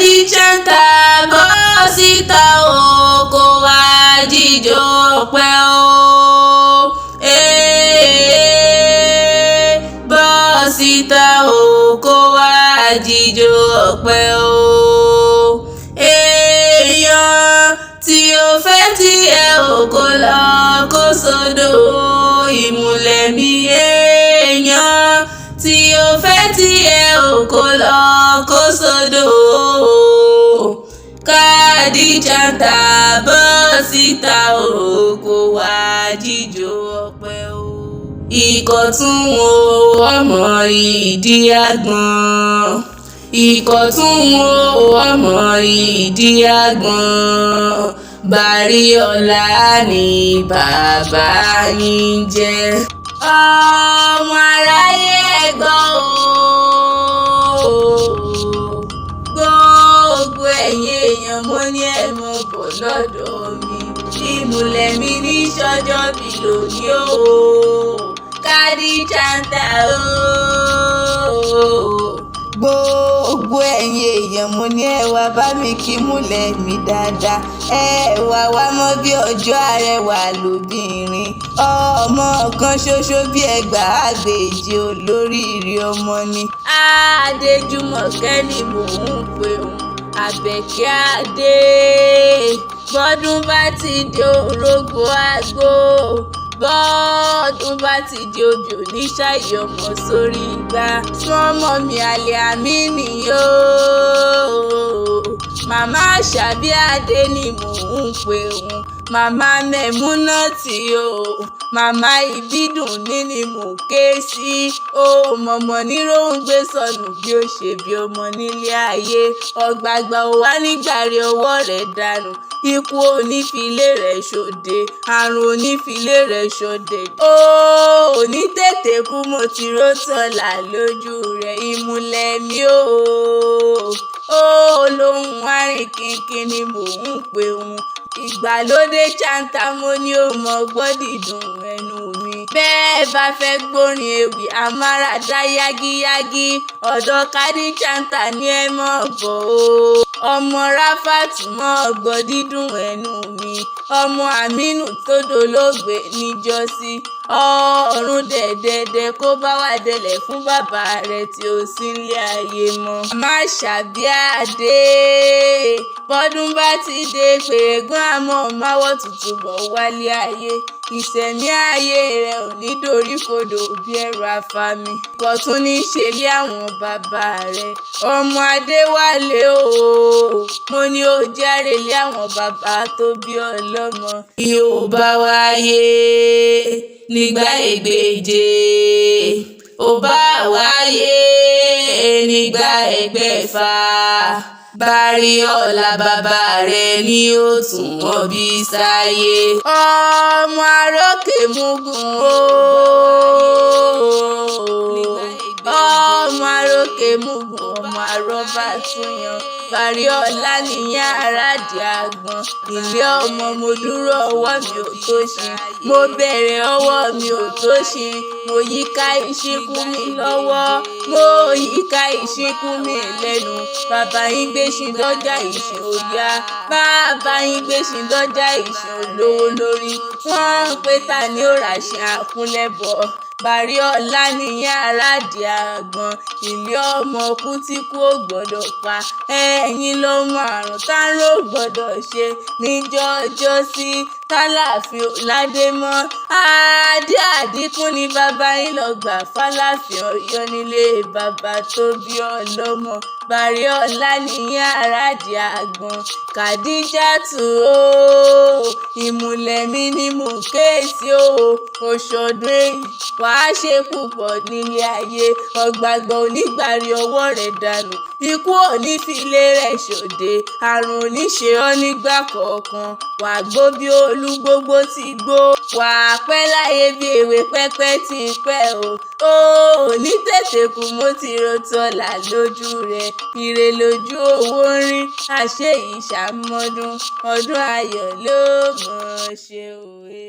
Kàdíjàntà bọ́ síta o, kó wá jíjó ọpẹ́ o. Bọ́ síta o, kó wá jíjó ọpẹ́ o. Èèyàn tí o fẹ́ tí ẹ ò kó lọ kó sódò ìmùlẹ̀ mi. Èèyàn tí o fẹ́ tí ẹ ò kó lọ kó sódò. Kàdíjàntà bọ́ síta o, kó wá jíjó ọpẹ́ o. Ìkọ̀tún o ọmọ ìdí àgbọn, ìkọ̀tún o ọmọ ìdí àgbọn, Bàríọlá ni bàbá yín jẹ́. Ọmọ aráyé ẹ gbọ́ o, gbogbo ẹ̀yin èèyàn mo ní ẹ mọ̀ bọ̀ lọ́dọ̀ mi. Ìmùlẹ̀ mi ní sọ́jọ́ bí lónìí o, Kàdíjàntà o. Gbogbo ẹ̀yin èèyàn mo ní ẹ wá bá mi kí múlẹ̀ mi dáadáa. Ẹ wá wá mọ́ bí ọjọ́ arẹwà lóbìnrin, ọmọ kan ṣoṣo bí ẹgbàágbèje olóríire ọmọ ni. Adéjùmọ̀kẹ́ ni mò ń pè òun, Àbẹ̀kẹ́ Adé. Bọ́dún bá ti di orógbó àgbò, bọ́ọ̀dún bá ti di obì oníṣàyè ọmọ sórí igbá. Sọ́mọ mi àlè àmì nìyó, màmá Àṣàbí Adé ni mò ń pè òun, màmá Mẹ̀múnátì o, màmá Ìbídùn ni mò ń ké sí. Ó mọ̀mọ́ níròǹgbé sọnù bí ó ṣe bí ọmọ nílé ayé. Ọ̀gbàgbà ò wá nígbàre ọwọ́ rẹ̀ dànù, ikú onífilé rẹ̀ ṣòde, àrùn onífilé rẹ̀ ṣọdẹ. Ó ní tètè kú, mo ti rótọ́lá lójú rẹ̀. Ìmùlẹ̀ mi o, ó lóhùn àrìnkìnkìn ni mò ń pè òun. Ìgbàlódé Jàntà mo ní ó mọ gbọ́ dídùn ẹnu mi. Bẹ́ẹ̀ bá fẹ́ gbórin ewì amáradá yágíyágí, ọ̀dọ̀ Kàdíjàntà ni ẹ mọ̀ bọ̀ o. Ọmọ Ráfátù mọ̀ gbọ́ dídùn ẹnu mi, ọmọ Àmínù tó dolóògbé níjọ́sí. Ọ̀run dẹ̀dẹ̀dẹ̀ kó bá wà délẹ̀ fún bàbá rẹ̀ tí ó sì ń lé ayé mọ́. Màmá Àṣàbí Adé. Bọ́dún bá ti dé pèrègùn àmọ́ máwọ̀ tutù bọ̀ wálé ayé. Ìṣẹ̀mí ayé rẹ̀ ò ní dorí kodò bí ẹrù afami. Ìkọ̀tún ní ṣe lé àwọn bàbá rẹ̀. Ọmọ Adéwálé o, mo ní ó jẹ́rìí lé àwọn bàbá tó bí ọlọ́mọ. Yóò bá wáyé nígbà ẹgbẹ̀je, ó bá wáyé nígbà ẹgbẹ̀fà, Bàríọlá bàbá rẹ̀ ni ó tún wọ́n bí sáyé. Ọmọ Arókèmúgùn o, ọmọ Arókèmúgùn, ọmọ Arọ́bàtúnyàn. Bàríọlá nìyẹn àràdì àgbọn. Ilé ọmọ mo dúró ọwọ́ mi ò tó ṣin, mo bẹ̀rẹ̀ ọwọ́ mi ò tó ṣin. Mo yíká ìṣínkù mi lọ́wọ́, mo yíká ìṣínkù mi lẹ́nu. Bàbá yín gbéṣin dọ́jà ìṣìn òyà, bàbá yín gbéṣin dọ́jà ìṣìn olówó lórí. Wọ́n ń pè ta ni ó ràṣìn àkúnlẹ̀bọ̀. Bàríọlá nìyẹn àràdì àgbọn. Ilé ọmọ kú tí kú ò gbọ́dọ̀ pa, ẹ̀yin ló mọ àrùn tárùn ò gbọ́dọ̀ ṣe. Níjọ́ ọjọ́ sí tálàfin ládé mọ́, adé àdínkù ni bàbá yín lọ gbà fáláfin Ọ̀yọ́ nílé bàbá tó bí ọlọ́mọ. Bàríọlá nìyẹn àràdì àgbọn. Kàdíjàtù o, ìmùlẹ̀ mi ni mò ń ké sí o. Oṣọdún èyí wàá ṣe púpọ̀ nílé ayé. Ọ̀gbàgbà onígbàre ọwọ́ rẹ̀ dànù, ikú onífilé rẹ̀ ṣòde, àrùn oníṣe ọ́ nígbà kọ̀ọ̀kan. Wàá gbó bí olúgbógbó ti gbó, wàá pẹ́ láyé bí ewé pẹ́pẹ́ ti pẹ́ o. Ó ní tètè kú, mo ti rótọ́lá lójú rẹ̀. Ire lójú owó ń rí, àṣé ìṣàmọ́dún, ọdún ayọ̀ ló mọ̀ ọ́ ṣe òwe.